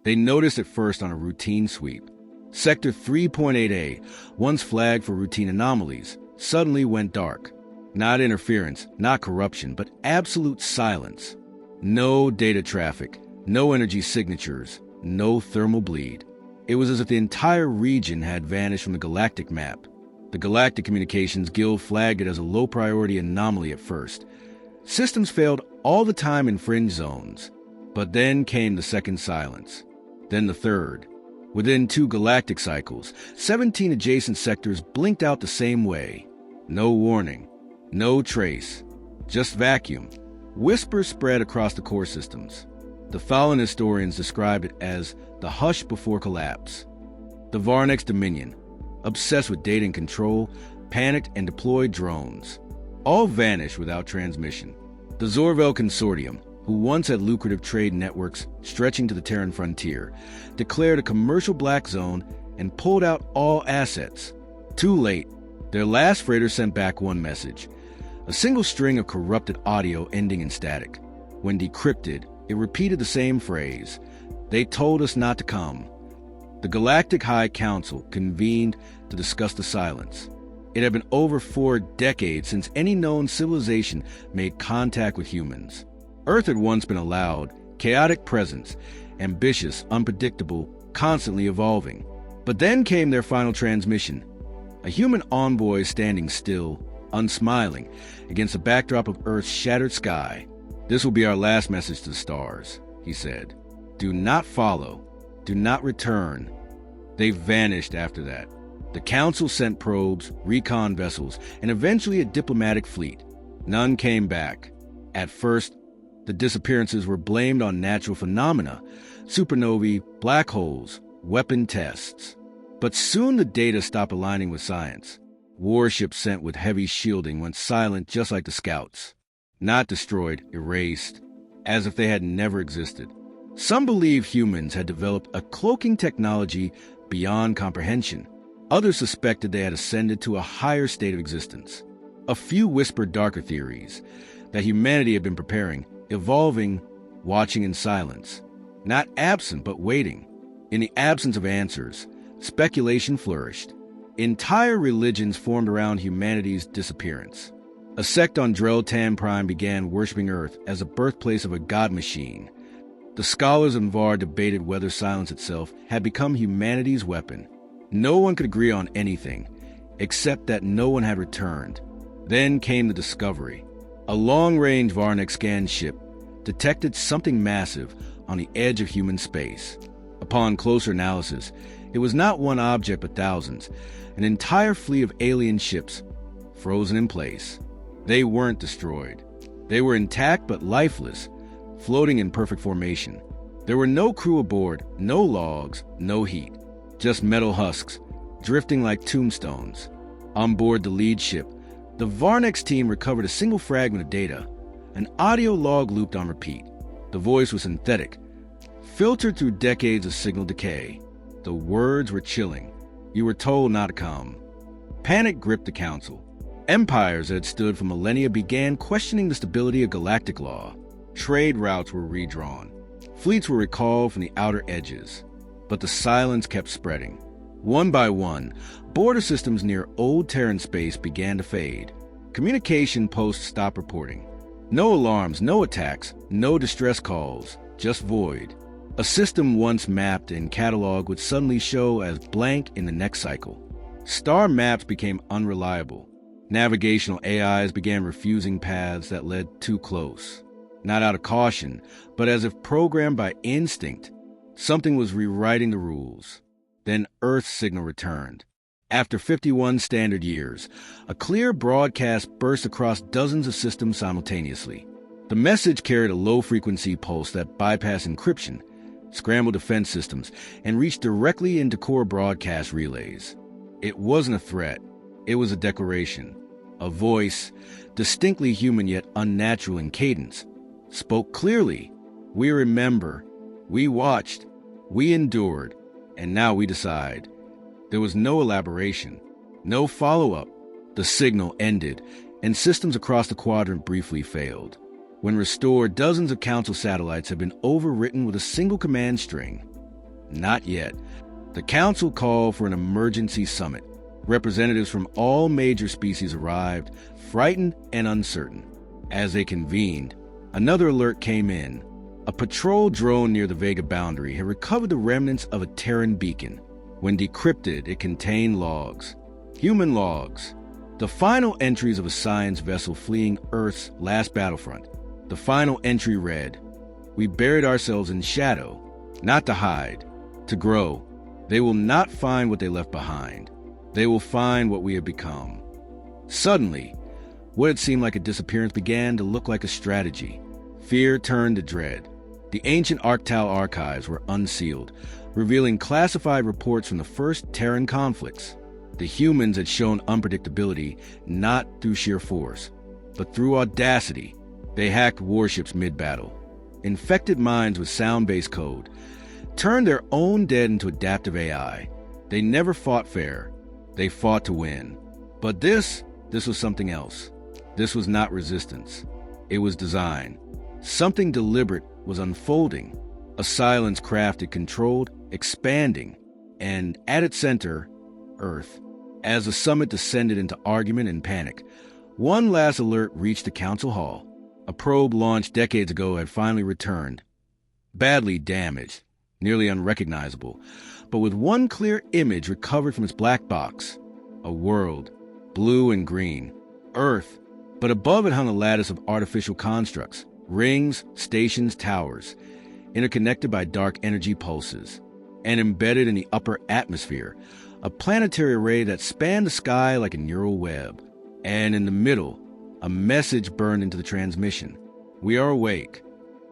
They noticed it first on a routine sweep. Sector 3.8A, once flagged for routine anomalies, suddenly went dark. Not interference, not corruption, but absolute silence. No data traffic, no energy signatures, no thermal bleed. It was as if the entire region had vanished from the galactic map. The Galactic Communications Guild flagged it as a low-priority anomaly at first. Systems failed all the time in fringe zones. But then came the second silence. Then the third. Within 2 galactic cycles, 17 adjacent sectors blinked out the same way. No warning. No trace. Just vacuum. Whispers spread across the core systems. The Fallon historians describe it as the hush before collapse. The Varnex Dominion, obsessed with data and control, panicked and deployed drones. All vanished without transmission. The Zorvel Consortium, who once had lucrative trade networks stretching to the Terran frontier, declared a commercial black zone and pulled out all assets. Too late. Their last freighter sent back one message, a single string of corrupted audio ending in static. When decrypted, it repeated the same phrase, "They told us not to come." The Galactic High Council convened to discuss the silence. It had been over 4 decades since any known civilization made contact with humans. Earth had once been a loud, chaotic presence, ambitious, unpredictable, constantly evolving. But then came their final transmission, a human envoy standing still, unsmiling, against the backdrop of Earth's shattered sky. "This will be our last message to the stars," he said. "Do not follow. Do not return." They vanished after that. The Council sent probes, recon vessels, and eventually a diplomatic fleet. None came back. At first, the disappearances were blamed on natural phenomena, supernovae, black holes, weapon tests. But soon the data stopped aligning with science. Warships sent with heavy shielding went silent just like the scouts. Not destroyed, erased, as if they had never existed. Some believe humans had developed a cloaking technology beyond comprehension. Others suspected they had ascended to a higher state of existence. A few whispered darker theories, that humanity had been preparing, evolving, watching in silence. Not absent, but waiting. In the absence of answers, speculation flourished. Entire religions formed around humanity's disappearance. A sect on Drell-Tan Prime began worshipping Earth as a birthplace of a god machine. The scholars in Var debated whether silence itself had become humanity's weapon. No one could agree on anything, except that no one had returned. Then came the discovery. A long-range Varnex scan ship detected something massive on the edge of human space. Upon closer analysis, it was not one object but thousands, an entire fleet of alien ships, frozen in place. They weren't destroyed. They were intact but lifeless, floating in perfect formation. There were no crew aboard, no logs, no heat, just metal husks, drifting like tombstones. On board the lead ship, the Varnex team recovered a single fragment of data. An audio log looped on repeat. The voice was synthetic, filtered through decades of signal decay. The words were chilling. You were told not to come. Panic gripped the Council. Empires that had stood for millennia began questioning the stability of galactic law. Trade routes were redrawn. Fleets were recalled from the outer edges. But the silence kept spreading. One by one, border systems near old Terran space began to fade. Communication posts stopped reporting. No alarms, no attacks, no distress calls, just void. A system once mapped and cataloged would suddenly show as blank in the next cycle. Star maps became unreliable. Navigational AIs began refusing paths that led too close. Not out of caution, but as if programmed by instinct. Something was rewriting the rules. Then Earth's signal returned. After 51 standard years, a clear broadcast burst across dozens of systems simultaneously. The message carried a low-frequency pulse that bypassed encryption, scrambled defense systems, and reached directly into core broadcast relays. It wasn't a threat. It was a declaration. A voice, distinctly human yet unnatural in cadence, spoke clearly. We remember. We watched. We endured. And now we decide. There was no elaboration, no follow-up. The signal ended, and systems across the quadrant briefly failed. When restored, dozens of Council satellites had been overwritten with a single command string. Not yet. The council called for an emergency summit. Representatives from all major species arrived, frightened and uncertain. As they convened, another alert came in. A patrol drone near the Vega boundary had recovered the remnants of a Terran beacon. When decrypted, it contained logs. Human logs. The final entries of a science vessel fleeing Earth's last battlefront. The final entry read, "We buried ourselves in shadow, not to hide, to grow. They will not find what they left behind. They will find what we have become." Suddenly, what had seemed like a disappearance began to look like a strategy. Fear turned to dread. The ancient Arctal archives were unsealed, revealing classified reports from the first Terran conflicts. The humans had shown unpredictability not through sheer force, but through audacity. They hacked warships mid-battle, infected minds with sound-based code, turned their own dead into adaptive AI. They never fought fair. They fought to win. But this was something else. This was not resistance. It was design. Something deliberate was unfolding. A silence crafted, controlled, expanding. And at its center, Earth. As the summit descended into argument and panic, one last alert reached the council hall. A probe launched decades ago had finally returned. Badly damaged, nearly unrecognizable, but with one clear image recovered from its black box. A world, blue and green. Earth, but above it hung a lattice of artificial constructs. Rings, stations, towers, interconnected by dark energy pulses. And embedded in the upper atmosphere, a planetary array that spanned the sky like a neural web. And in the middle, a message burned into the transmission. "We are awake."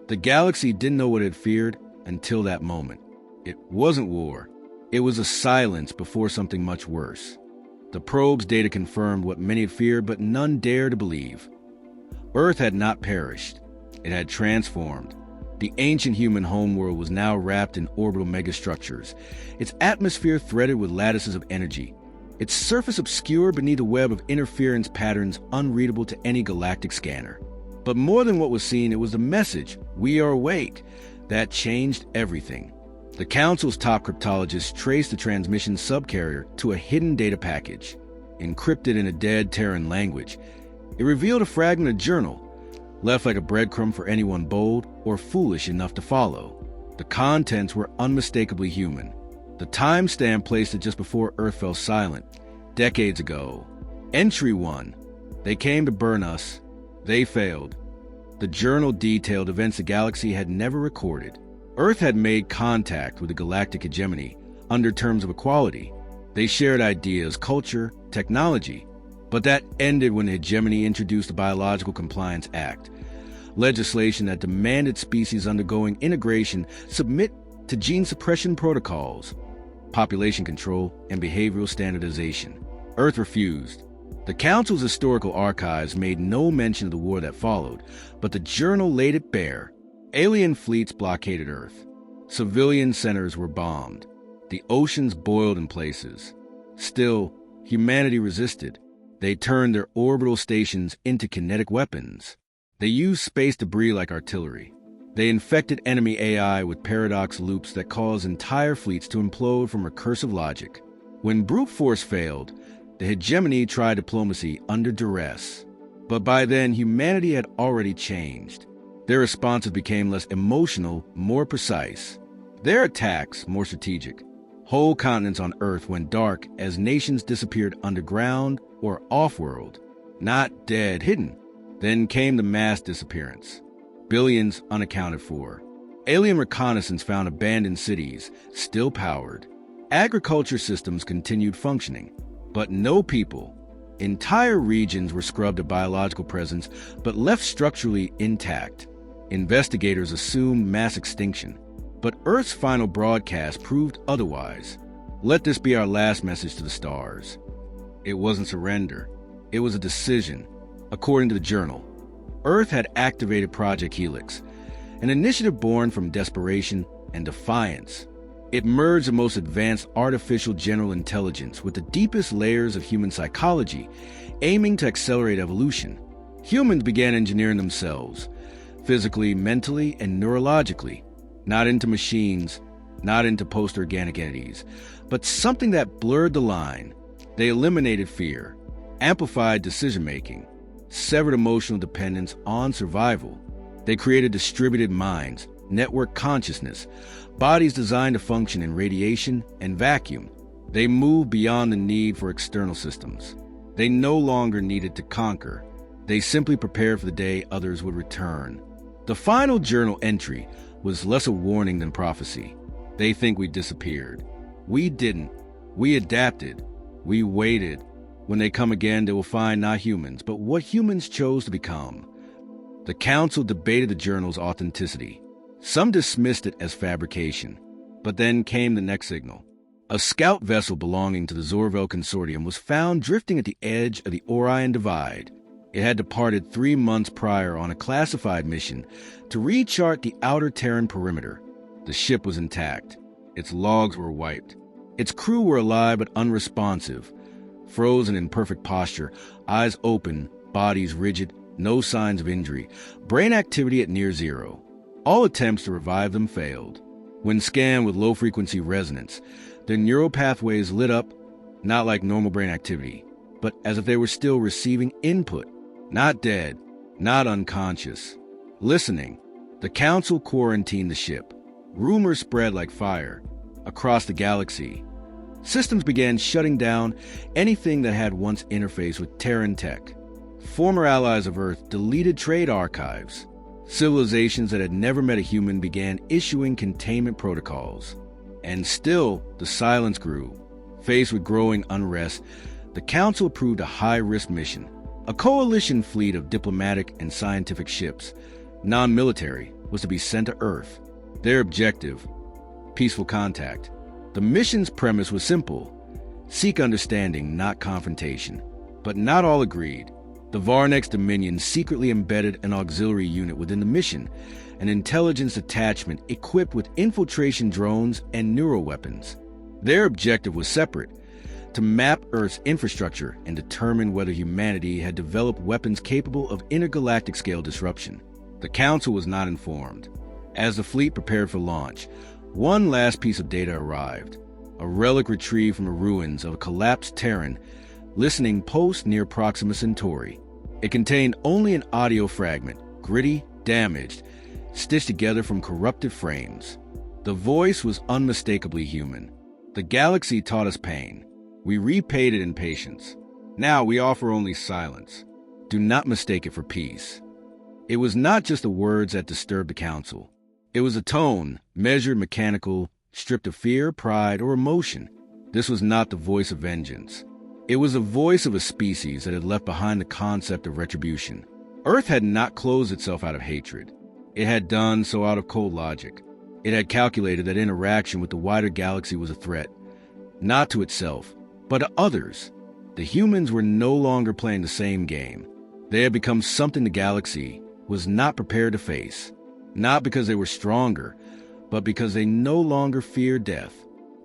The galaxy didn't know what it feared until that moment. It wasn't war. It was a silence before something much worse. The probe's data confirmed what many had feared, but none dared to believe. Earth had not perished. It had transformed. The ancient human homeworld was now wrapped in orbital megastructures, its atmosphere threaded with lattices of energy, its surface obscured beneath a web of interference patterns unreadable to any galactic scanner. But more than what was seen, it was the message, "We are awake," that changed everything. The Council's top cryptologists traced the transmission subcarrier to a hidden data package, encrypted in a dead Terran language. It revealed a fragment of journal, left like a breadcrumb for anyone bold or foolish enough to follow. The contents were unmistakably human. The timestamp placed it just before Earth fell silent, decades ago. Entry 1. They came to burn us. They failed. The journal detailed events the galaxy had never recorded. Earth had made contact with the galactic hegemony under terms of equality. They shared ideas, culture, technology. But that ended when the hegemony introduced the Biological Compliance Act, legislation that demanded species undergoing integration submit to gene suppression protocols, population control, and behavioral standardization. Earth refused. The Council's historical archives made no mention of the war that followed, but the journal laid it bare. Alien fleets blockaded Earth. Civilian centers were bombed. The oceans boiled in places. Still, humanity resisted. They turned their orbital stations into kinetic weapons. They used space debris like artillery. They infected enemy AI with paradox loops that caused entire fleets to implode from recursive logic. When brute force failed, the hegemony tried diplomacy under duress. But by then, humanity had already changed. Their responses became less emotional, more precise. Their attacks, more strategic. Whole continents on Earth went dark as nations disappeared underground or off-world. Not dead, hidden. Then came the mass disappearance. Billions unaccounted for. Alien reconnaissance found abandoned cities, still powered. Agriculture systems continued functioning, but no people. Entire regions were scrubbed of biological presence, but left structurally intact. Investigators assumed mass extinction, but Earth's final broadcast proved otherwise. Let this be our last message to the stars. It wasn't surrender. It was a decision. According to the journal, Earth had activated Project Helix, an initiative born from desperation and defiance. It merged the most advanced artificial general intelligence with the deepest layers of human psychology, aiming to accelerate evolution. Humans began engineering themselves, physically, mentally, and neurologically, not into machines, not into post-organic entities, but something that blurred the line. They eliminated fear, amplified decision-making, severed emotional dependence on survival. They created distributed minds, network consciousness, bodies designed to function in radiation and vacuum. They moved beyond the need for external systems. They no longer needed to conquer. They simply prepared for the day others would return. The final journal entry was less a warning than prophecy. They think we disappeared. We didn't. We adapted. We waited. When they come again, they will find not humans, but what humans chose to become. The council debated the journal's authenticity. Some dismissed it as fabrication. But then came the next signal. A scout vessel belonging to the Zorvel Consortium was found drifting at the edge of the Orion Divide. It had departed 3 months prior on a classified mission to rechart the outer Terran perimeter. The ship was intact. Its logs were wiped. Its crew were alive but unresponsive, frozen in perfect posture, eyes open, bodies rigid, no signs of injury, brain activity at near zero. All attempts to revive them failed. When scanned with low-frequency resonance, their neural pathways lit up, not like normal brain activity, but as if they were still receiving input. Not dead, not unconscious. Listening. The council quarantined the ship. Rumors spread like fire across the galaxy. Systems began shutting down anything that had once interfaced with Terran tech. Former allies of Earth deleted trade archives. Civilizations that had never met a human began issuing containment protocols. And still, the silence grew. Faced with growing unrest, the Council approved a high-risk mission. A coalition fleet of diplomatic and scientific ships, non-military, was to be sent to Earth. Their objective, peaceful contact. The mission's premise was simple: seek understanding, not confrontation. But not all agreed. The Varnex Dominion secretly embedded an auxiliary unit within the mission, an intelligence detachment equipped with infiltration drones and neuroweapons. Their objective was separate: to map Earth's infrastructure and determine whether humanity had developed weapons capable of intergalactic scale disruption. The Council was not informed. As the fleet prepared for launch, one last piece of data arrived: a relic retrieved from the ruins of a collapsed Terran listening post near Proxima Centauri. It contained only an audio fragment, gritty, damaged, stitched together from corrupted frames. The voice was unmistakably human. The galaxy taught us pain. We repaid it in patience. Now we offer only silence. Do not mistake it for peace. It was not just the words that disturbed the Council. It was a tone, measured, mechanical, stripped of fear, pride, or emotion. This was not the voice of vengeance. It was the voice of a species that had left behind the concept of retribution. Earth had not closed itself out of hatred. It had done so out of cold logic. It had calculated that interaction with the wider galaxy was a threat, not to itself, but to others. The humans were no longer playing the same game. They had become something the galaxy was not prepared to face, not because they were stronger, but because they no longer feared death.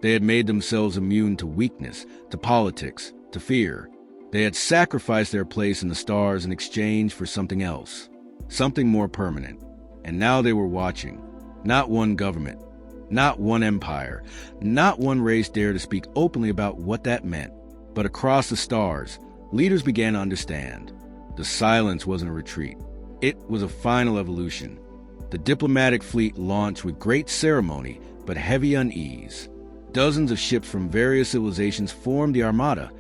They had made themselves immune to weakness, to politics, to fear. They had sacrificed their place in the stars in exchange for something else, something more permanent. And now they were watching. Not one government, not one empire, not one race dared to speak openly about what that meant. But across the stars, leaders began to understand. The silence wasn't a retreat. It was a final evolution. The diplomatic fleet launched with great ceremony, but heavy unease. Dozens of ships from various civilizations formed the Armada,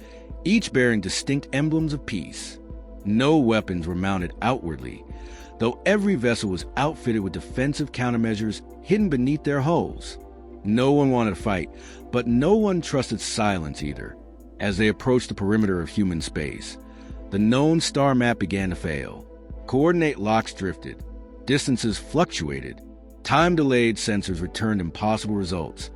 each bearing distinct emblems of peace. No weapons were mounted outwardly, though every vessel was outfitted with defensive countermeasures hidden beneath their hulls. No one wanted to fight, but no one trusted silence either. As they approached the perimeter of human space, the known star map began to fail. Coordinate locks drifted. Distances fluctuated. Time-delayed sensors returned impossible results.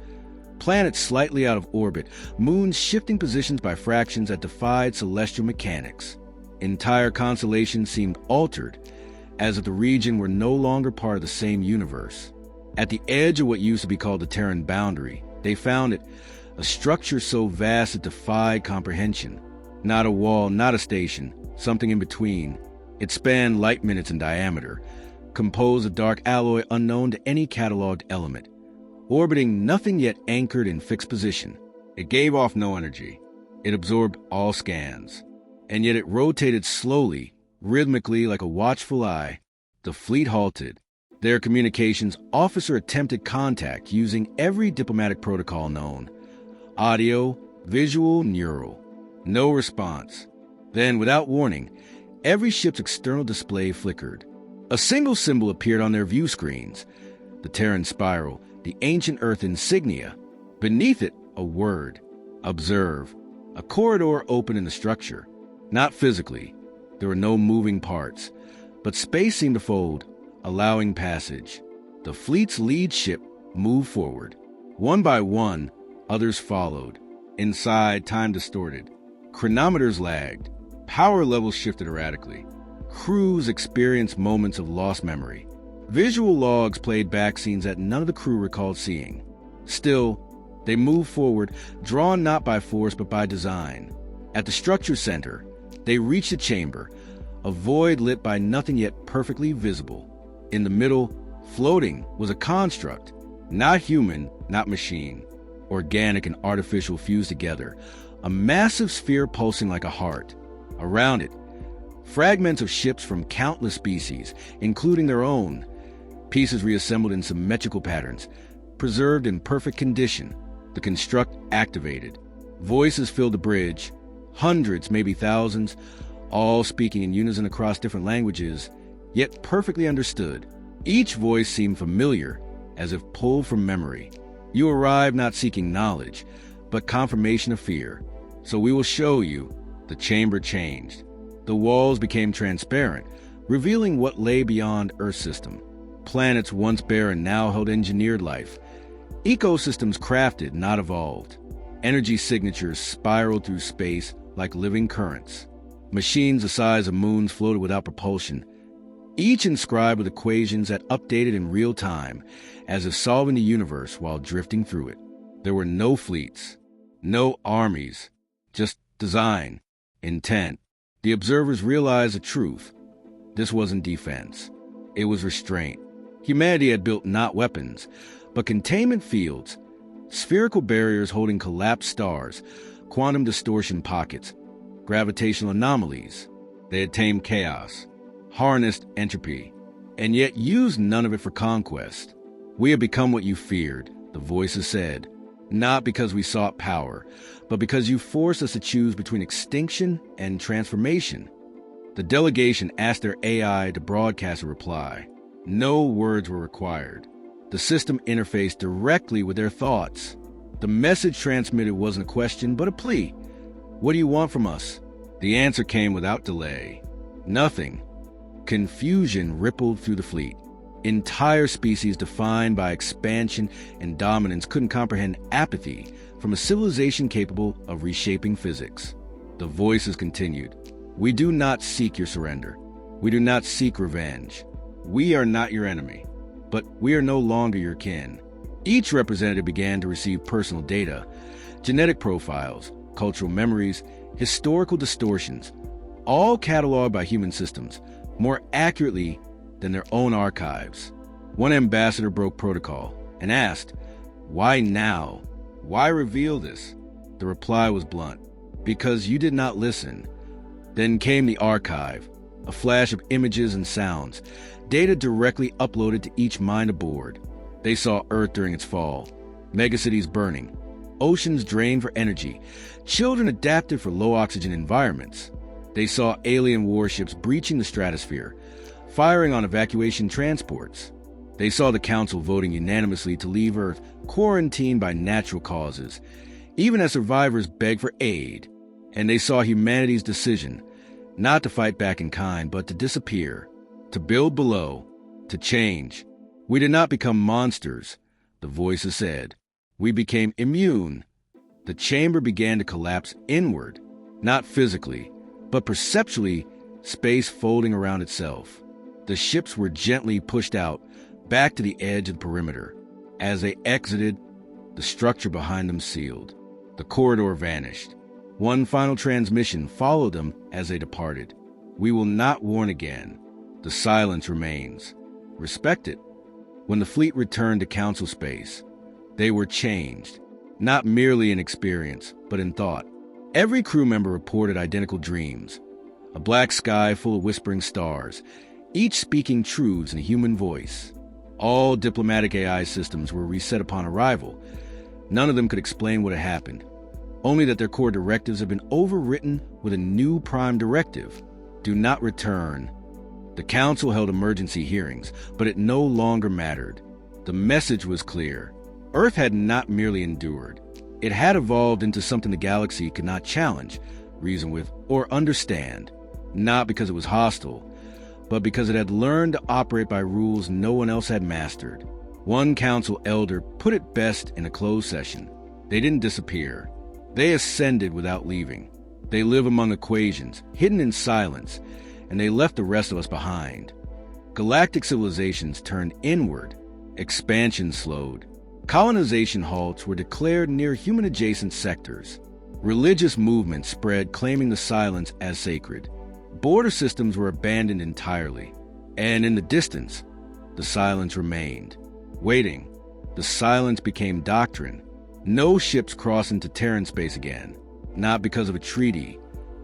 Planets slightly out of orbit, moons shifting positions by fractions that defied celestial mechanics. Entire constellations seemed altered, as if the region were no longer part of the same universe. At the edge of what used to be called the Terran boundary, they found it, a structure so vast it defied comprehension. Not a wall, not a station, something in between. It spanned light minutes in diameter, composed of dark alloy unknown to any cataloged element. orbiting nothing yet anchored in fixed position. It gave off no energy. It absorbed all scans. And yet it rotated slowly, rhythmically like a watchful eye. The fleet halted. Their communications officer attempted contact using every diplomatic protocol known. Audio, visual, neural. No response. Then, without warning, every ship's external display flickered. A single symbol appeared on their view screens. The Terran spiral, the ancient Earth insignia. Beneath it, a word. Observe. A corridor opened in the structure. Not physically. There were no moving parts. But space seemed to fold, allowing passage. The fleet's lead ship moved forward. One by one, others followed. Inside, time distorted. Chronometers lagged. Power levels shifted erratically. Crews experienced moments of lost memory. Visual logs played back scenes that none of the crew recalled seeing. Still, they moved forward, drawn not by force but by design. At the structure center, they reached a chamber, a void lit by nothing yet perfectly visible. In the middle, floating, was a construct, not human, not machine. Organic and artificial fused together, a massive sphere pulsing like a heart. Around it, fragments of ships from countless species, including their own, pieces reassembled in symmetrical patterns, preserved in perfect condition. The construct activated. Voices filled the bridge, hundreds, maybe thousands, all speaking in unison across different languages, yet perfectly understood. Each voice seemed familiar, as if pulled from memory. You arrived not seeking knowledge, but confirmation of fear. So we will show you. The chamber changed. The walls became transparent, revealing what lay beyond Earth's system. Planets once barren now held engineered life. Ecosystems crafted, not evolved. Energy signatures spiraled through space like living currents. Machines the size of moons floated without propulsion, each inscribed with equations that updated in real time, as if solving the universe while drifting through it. There were no fleets, no armies, just design, intent. The observers realized the truth. This wasn't defense. It was restraint. Humanity had built not weapons, but containment fields, spherical barriers holding collapsed stars, quantum distortion pockets, gravitational anomalies. They had tamed chaos, harnessed entropy, and yet used none of it for conquest. We have become what you feared, the voices said, not because we sought power, but because you forced us to choose between extinction and transformation. The delegation asked their AI to broadcast a reply. No words were required. The system interfaced directly with their thoughts. The message transmitted wasn't a question, but a plea. What do you want from us? The answer came without delay. Nothing. Confusion rippled through the fleet. Entire species defined by expansion and dominance couldn't comprehend apathy from a civilization capable of reshaping physics. The voices continued. We do not seek your surrender. We do not seek revenge. We are not your enemy, but we are no longer your kin. Each representative began to receive personal data, genetic profiles, cultural memories, historical distortions, all cataloged by human systems, more accurately than their own archives. One ambassador broke protocol and asked, "Why now? Why reveal this?" The reply was blunt, "Because you did not listen." Then came the archive, a flash of images and sounds, data directly uploaded to each mind aboard. They saw Earth during its fall, megacities burning, oceans drained for energy, children adapted for low-oxygen environments. They saw alien warships breaching the stratosphere, firing on evacuation transports. They saw the Council voting unanimously to leave Earth, quarantined by natural causes, even as survivors begged for aid. And they saw humanity's decision, not to fight back in kind, but to disappear, to build below, to change. We did not become monsters, the voices said. We became immune. The chamber began to collapse inward, not physically, but perceptually, space folding around itself. The ships were gently pushed out, back to the edge of the perimeter. As they exited, the structure behind them sealed. The corridor vanished. One final transmission followed them as they departed. We will not warn again. The silence remains. Respect it. When the fleet returned to Council space, They were changed, not merely in experience, but in thought. Every crew member reported identical dreams, a black sky full of whispering stars, each speaking truths in a human voice. All diplomatic AI systems were reset upon arrival. None of them could explain what had happened, only that their core directives had been overwritten with a new prime directive: do not return. The council held emergency hearings, but it no longer mattered. The message was clear. Earth had not merely endured. It had evolved into something the galaxy could not challenge, reason with, or understand. Not because it was hostile, but because it had learned to operate by rules no one else had mastered. One council elder put it best in a closed session: they didn't disappear. They ascended without leaving. They live among equations, hidden in silence, and they left the rest of us behind. Galactic civilizations turned inward. Expansion slowed. Colonization halts were declared near human-adjacent sectors. Religious movements spread, claiming the silence as sacred. Border systems were abandoned entirely. And in the distance, the silence remained. Waiting, the silence became doctrine. No ships crossed into Terran space again, not because of a treaty,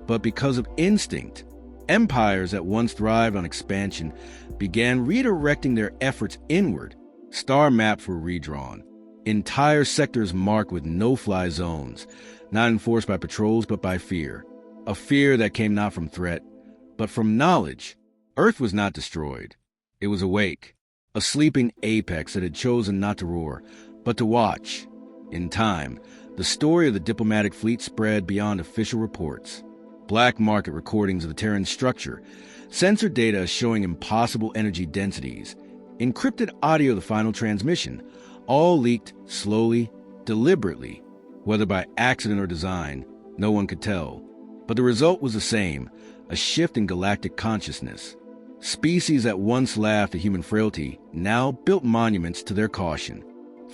but because of instinct. Empires that once thrived on expansion began redirecting their efforts inward. Star maps were redrawn. Entire sectors marked with no-fly zones, not enforced by patrols but by fear. A fear that came not from threat, but from knowledge. Earth was not destroyed. It was awake, a sleeping apex that had chosen not to roar, but to watch. In time, the story of the diplomatic fleet spread beyond official reports. Black market recordings of the Terran structure, censored data showing impossible energy densities, encrypted audio of the final transmission, all leaked slowly, deliberately. Whether by accident or design, no one could tell. But the result was the same: a shift in galactic consciousness. Species that once laughed at human frailty now built monuments to their caution.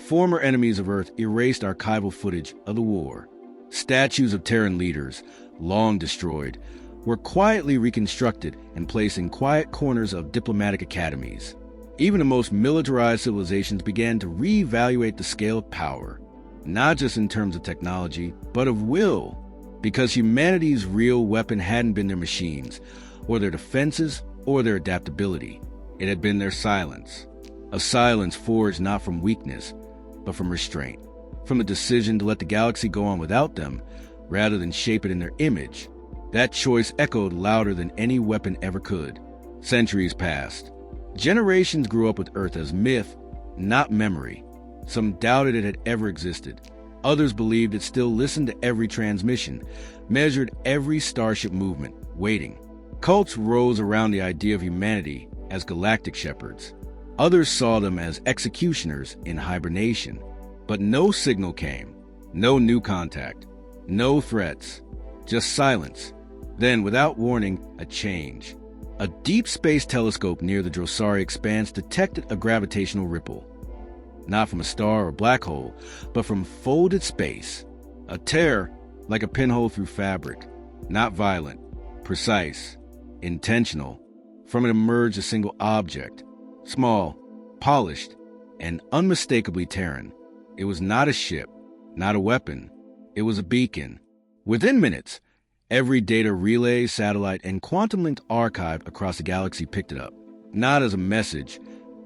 Former enemies of Earth erased archival footage of the war. Statues of Terran leaders, long destroyed, were quietly reconstructed and placed in quiet corners of diplomatic academies. Even the most militarized civilizations began to reevaluate the scale of power, not just in terms of technology, but of will, because humanity's real weapon hadn't been their machines, or their defenses, or their adaptability. It had been their silence. A silence forged not from weakness, but from restraint, from the decision to let the galaxy go on without them, rather than shape it in their image. That choice echoed louder than any weapon ever could. Centuries passed. Generations grew up with Earth as myth, not memory. Some doubted it had ever existed. Others believed it still listened to every transmission, measured every starship movement, waiting. Cults rose around the idea of humanity as galactic shepherds. Others saw them as executioners in hibernation. But no signal came, no new contact, no threats, just silence. Then, without warning, a change. A deep space telescope near the Drosari expanse detected a gravitational ripple. Not from a star or black hole, but from folded space. A tear, like a pinhole through fabric. Not violent, precise, intentional. From it emerged a single object. Small, polished, and unmistakably Terran. It was not a ship, not a weapon. It was a beacon. Within minutes, every data relay, satellite, and quantum-linked archive across the galaxy picked it up. Not as a message,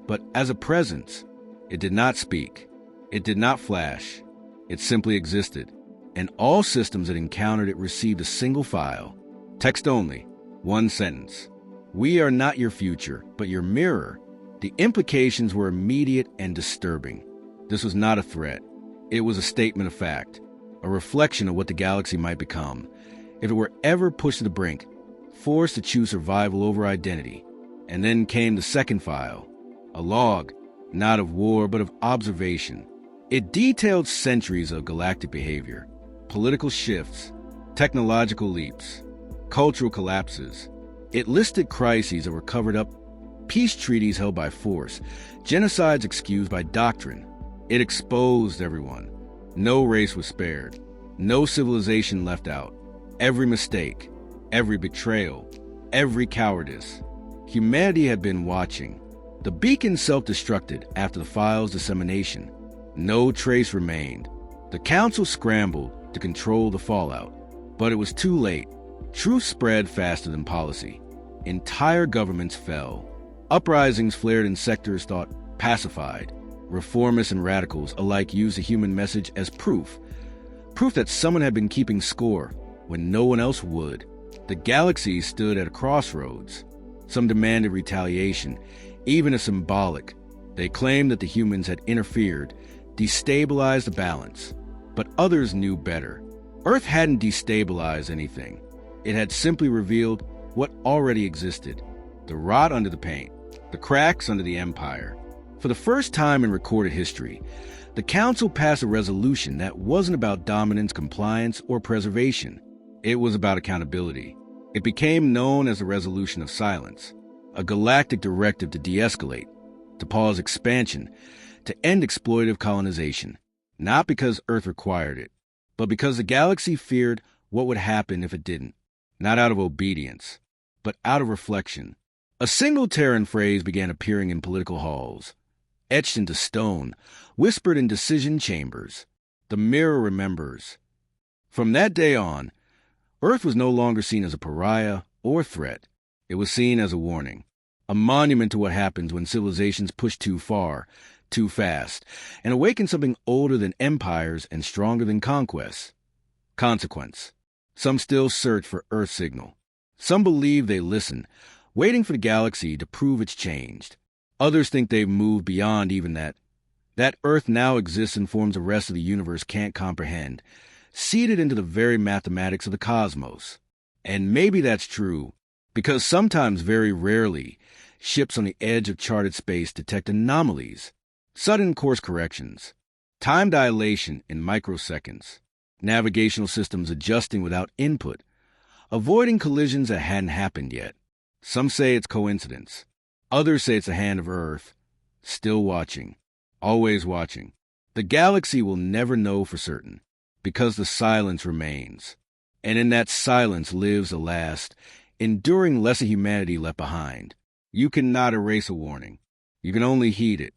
but as a presence. It did not speak. It did not flash. It simply existed. And all systems that encountered it received a single file. Text only. One sentence. We are not your future, but your mirror. The implications were immediate and disturbing. This was not a threat. It was a statement of fact, a reflection of what the galaxy might become if it were ever pushed to the brink, forced to choose survival over identity. And then came the second file, a log, not of war but of observation. It detailed centuries of galactic behavior, political shifts, technological leaps, cultural collapses. It listed crises that were covered up, peace treaties held by force, genocides excused by doctrine. It exposed everyone. No race was spared. No civilization left out. Every mistake, every betrayal, every cowardice. Humanity had been watching. The beacon self-destructed after the file's dissemination. No trace remained. The council scrambled to control the fallout, but it was too late. Truth spread faster than policy. Entire governments fell. Uprisings flared in sectors thought pacified. Reformists and radicals alike used the human message as proof that someone had been keeping score when no one else would. The galaxy stood at a crossroads. Some demanded retaliation, even a symbolic. They claimed that the humans had interfered, destabilized the balance. But others knew better. Earth hadn't destabilized anything. It had simply revealed what already existed. The rot under the paint, the cracks under the empire. For the first time in recorded history, the council passed a resolution that wasn't about dominance, compliance, or preservation. It was about accountability. It became known as the Resolution of Silence, a galactic directive to de-escalate, to pause expansion, to end exploitative colonization, not because Earth required it, but because the galaxy feared what would happen if it didn't, not out of obedience, but out of reflection. A single Terran phrase began appearing in political halls, etched into stone, whispered in decision chambers. The mirror remembers. From that day on, Earth was no longer seen as a pariah or threat. It was seen as a warning, a monument to what happens when civilizations push too far, too fast, and awaken something older than empires and stronger than conquests. Consequence. Some still search for Earth signal. Some believe they listen, waiting for the galaxy to prove it's changed. Others think they've moved beyond even that. That Earth now exists in forms the rest of the universe can't comprehend, seeded into the very mathematics of the cosmos. And maybe that's true, because sometimes, very rarely, ships on the edge of charted space detect anomalies, sudden course corrections, time dilation in microseconds, navigational systems adjusting without input, avoiding collisions that hadn't happened yet. Some say it's coincidence. Others say it's the hand of Earth, still watching, always watching. The galaxy will never know for certain, because the silence remains. And in that silence lives the last, enduring lesser humanity left behind. You cannot erase a warning. You can only heed it.